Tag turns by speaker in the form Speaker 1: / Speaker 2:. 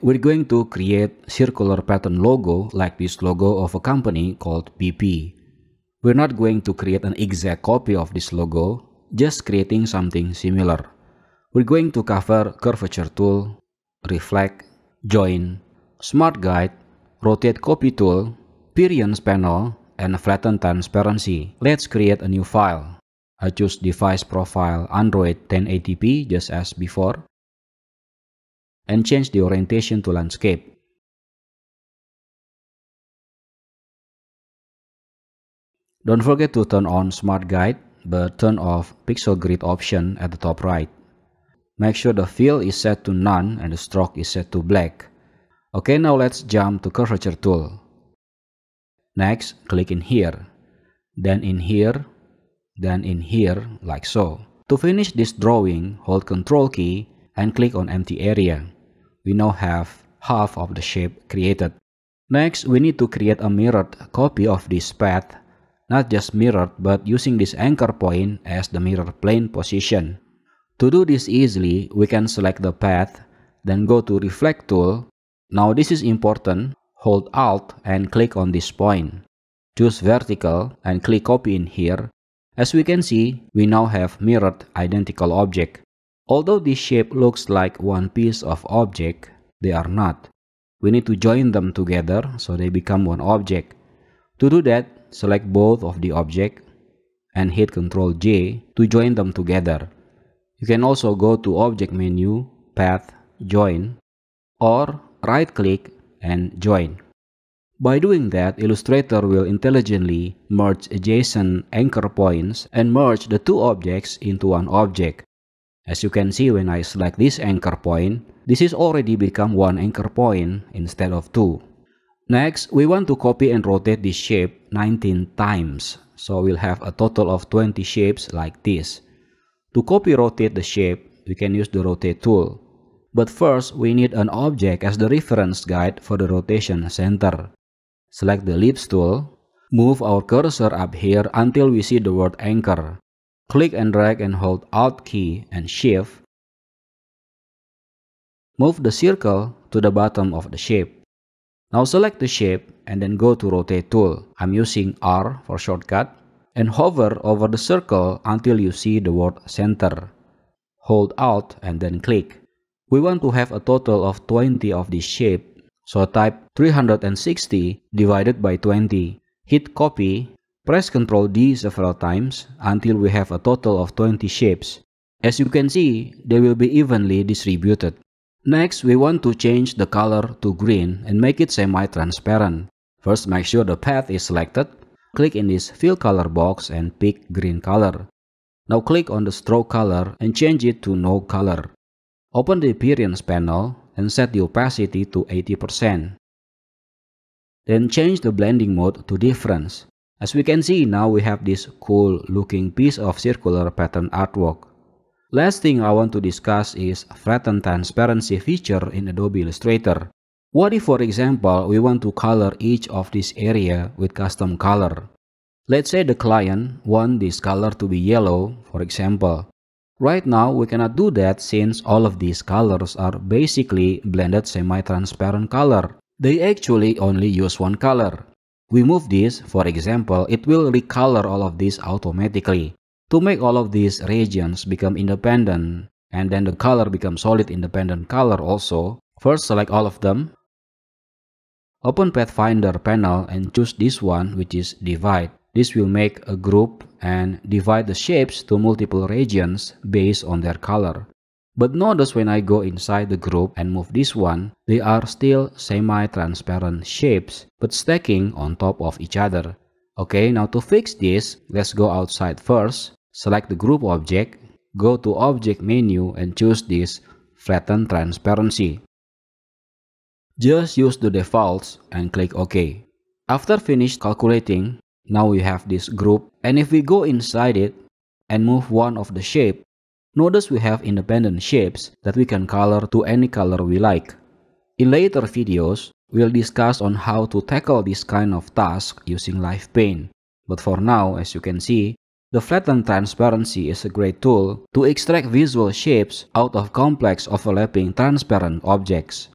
Speaker 1: we're going to create circular pattern logo like this logo of a company called BP. We're not going to create an exact copy of this logo, just creating something similar. We're going to cover curvature tool, reflect, join, smart guide, rotate copy tool, appearance panel, and flatten transparency. Let's create a new file. I choose device profile Android 1080p just as before, and change the orientation to landscape. Don't forget to turn on Smart Guide, but turn off Pixel Grid option at the top right. Make sure the fill is set to none and the stroke is set to black. Okay, now let's jump to Curvature tool. Next, click in here, then in here, then in here, like so. To finish this drawing, hold Ctrl key and click on empty area. We now have half of the shape created. Next, we need to create a mirrored copy of this path. Not just mirrored, but using this anchor point as the mirror plane position. To do this easily, we can select the path, then go to Reflect tool. Now this is important. Hold Alt and click on this point. Choose vertical and click copy in here. As we can see, we now have mirrored identical object. Although this shape looks like one piece of object, they are not. We need to join them together so they become one object. To do that, select both of the object and hit Ctrl J to join them together. You can also go to Object menu, Path, Join, or right-click and join. By doing that, Illustrator will intelligently merge adjacent anchor points and merge the two objects into one object. As you can see, when I select this anchor point, this is already become one anchor point instead of two. Next, we want to copy and rotate this shape 19 times. So we'll have a total of 20 shapes like this. To copy rotate the shape, we can use the rotate tool. But first, we need an object as the reference guide for the rotation center. Select the ellipse tool. Move our cursor up here until we see the word anchor. Click and drag and hold Alt key and Shift. Move the circle to the bottom of the shape. Now select the shape and then go to Rotate tool. I'm using R for shortcut. And hover over the circle until you see the word center. Hold Alt and then click. We want to have a total of 20 of this shape. So type 360 divided by 20. Hit copy. Press Ctrl D several times until we have a total of 20 shapes. As you can see, they will be evenly distributed. Next, we want to change the color to green and make it semi-transparent. First, make sure the path is selected. Click in this Fill Color box and pick green color. Now click on the stroke color and change it to no color. Open the Appearance panel and set the opacity to 80%. Then change the blending mode to Difference. As we can see, now we have this cool looking piece of circular pattern artwork. Last thing I want to discuss is Flatten Transparency feature in Adobe Illustrator. What if, for example, we want to color each of this area with custom color? Let's say the client wants this color to be yellow, for example. Right now, we cannot do that since all of these colors are basically blended semi-transparent color. They actually only use one color. We move this, for example, it will recolor all of these automatically. To make all of these regions become independent, and then the color becomes solid independent color also, first select all of them. Open Pathfinder panel and choose this one, which is Divide. This will make a group and divide the shapes to multiple regions based on their color. But notice when I go inside the group and move this one, they are still semi-transparent shapes, but stacking on top of each other. Okay, now to fix this, let's go outside first. Select the group object, go to Object menu and choose this Flatten Transparency. Just use the defaults and click OK. After finished calculating, now we have this group, and if we go inside it and move one of the shape, notice we have independent shapes that we can color to any color we like. In later videos, we'll discuss on how to tackle this kind of task using Live Paint. But for now, as you can see, the Flatten Transparency is a great tool to extract visual shapes out of complex overlapping transparent objects.